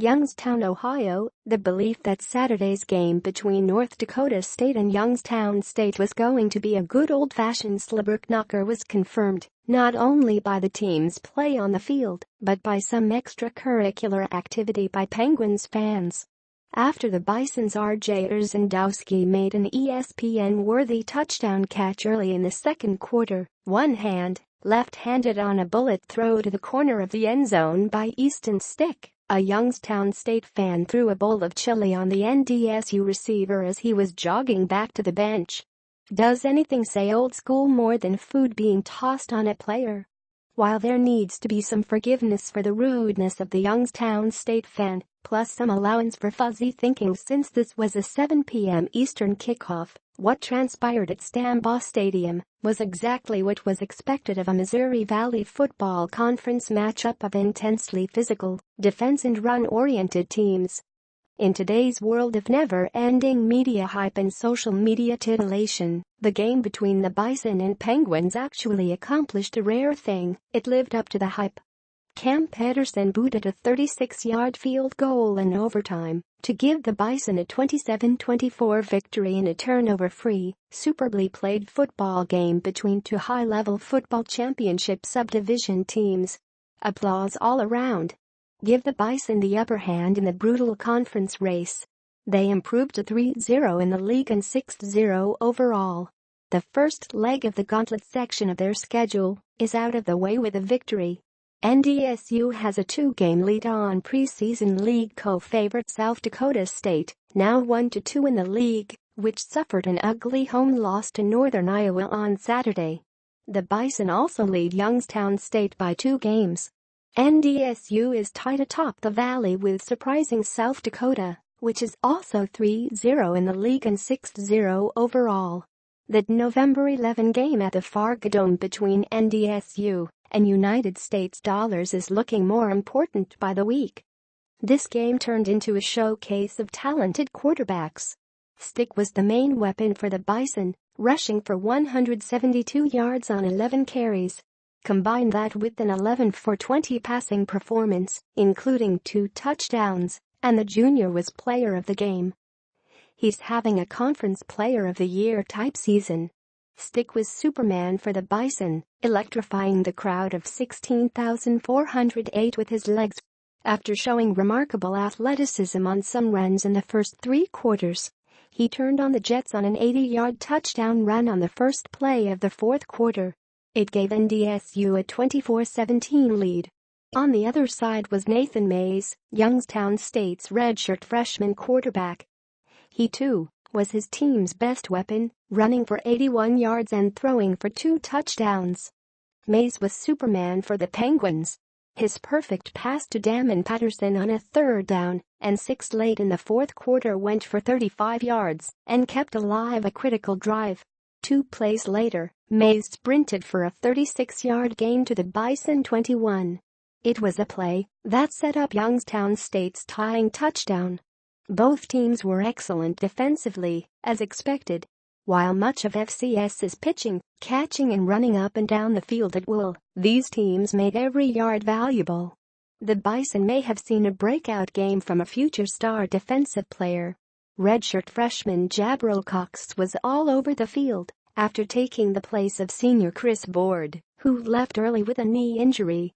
Youngstown, Ohio, the belief that Saturday's game between North Dakota State and Youngstown State was going to be a good old-fashioned slobberknocker was confirmed, not only by the team's play on the field, but by some extracurricular activity by Penguins fans. After the Bison's Urzendowski made an ESPN-worthy touchdown catch early in the second quarter, left-handed on a bullet throw to the corner of the end zone by Easton Stick, a Youngstown State fan threw a bowl of chili on the NDSU receiver as he was jogging back to the bench. Does anything say old school more than food being tossed on a player? While there needs to be some forgiveness for the rudeness of the Youngstown State fan, plus some allowance for fuzzy thinking since this was a 7 p.m. Eastern kickoff, what transpired at Stambaugh Stadium was exactly what was expected of a Missouri Valley Football Conference matchup of intensely physical, defense and run-oriented teams. In today's world of never-ending media hype and social media titillation, the game between the Bison and Penguins actually accomplished a rare thing: it lived up to the hype. Cam Pedersen booted a 36-yard field goal in overtime to give the Bison a 27-24 victory in a turnover-free, superbly played football game between two high-level football championship subdivision teams. Applause all around. Give the Bison the upper hand in the brutal conference race. They improved to 3-0 in the league and 6-0 overall. The first leg of the gauntlet section of their schedule is out of the way with a victory. NDSU has a 2-game lead on preseason league co-favorite South Dakota State, now 1-2 in the league, which suffered an ugly home loss to Northern Iowa on Saturday. The Bison also lead Youngstown State by 2 games. NDSU is tied atop the valley with surprising South Dakota, which is also 3-0 in the league and 6-0 overall. The November 11 game at the Fargo Dome between NDSU and United States dollars is looking more important by the week. This game turned into a showcase of talented quarterbacks. Stick was the main weapon for the Bison, rushing for 172 yards on 11 carries. Combine that with an 11-for-20 passing performance, including 2 touchdowns, and the junior was player of the game. He's having a Conference Player of the Year type season. Stick was Superman for the Bison, electrifying the crowd of 16,408 with his legs. After showing remarkable athleticism on some runs in the first 3 quarters, he turned on the Jets on an 80-yard touchdown run on the first play of the fourth quarter. It gave NDSU a 24-17 lead. On the other side was Nathan Mays, Youngstown State's redshirt freshman quarterback. He, too, was his team's best weapon, running for 81 yards and throwing for 2 touchdowns. Mays was Superman for the Penguins. His perfect pass to Damon Patterson on a 3rd down and 6 late in the fourth quarter went for 35 yards and kept alive a critical drive. 2 plays later, Mays sprinted for a 36-yard gain to the Bison 21. It was a play that set up Youngstown State's tying touchdown. Both teams were excellent defensively, as expected. While much of FCS is pitching, catching and running up and down the field at will, these teams made every yard valuable. The Bison may have seen a breakout game from a future star defensive player. Redshirt freshman Jabril Cox was all over the field after taking the place of senior Chris Board, who left early with a knee injury.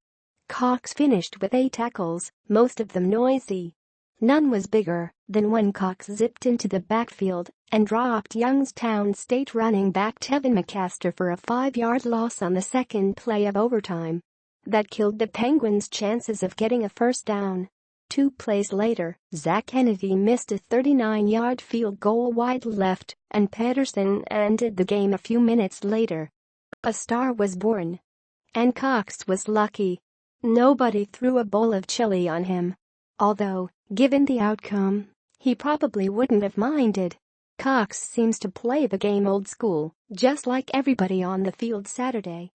Cox finished with 8 tackles, most of them noisy. None was bigger than when Cox zipped into the backfield and dropped Youngstown State running back Tevin McCaster for a 5-yard loss on the second play of overtime. That killed the Penguins' chances of getting a first down. 2 plays later, Zach Kennedy missed a 39-yard field goal wide left, and Pedersen ended the game a few minutes later. A star was born. And Cox was lucky. Nobody threw a bowl of chili on him. Although, given the outcome, he probably wouldn't have minded. Cox seems to play the game old school, just like everybody on the field Saturday.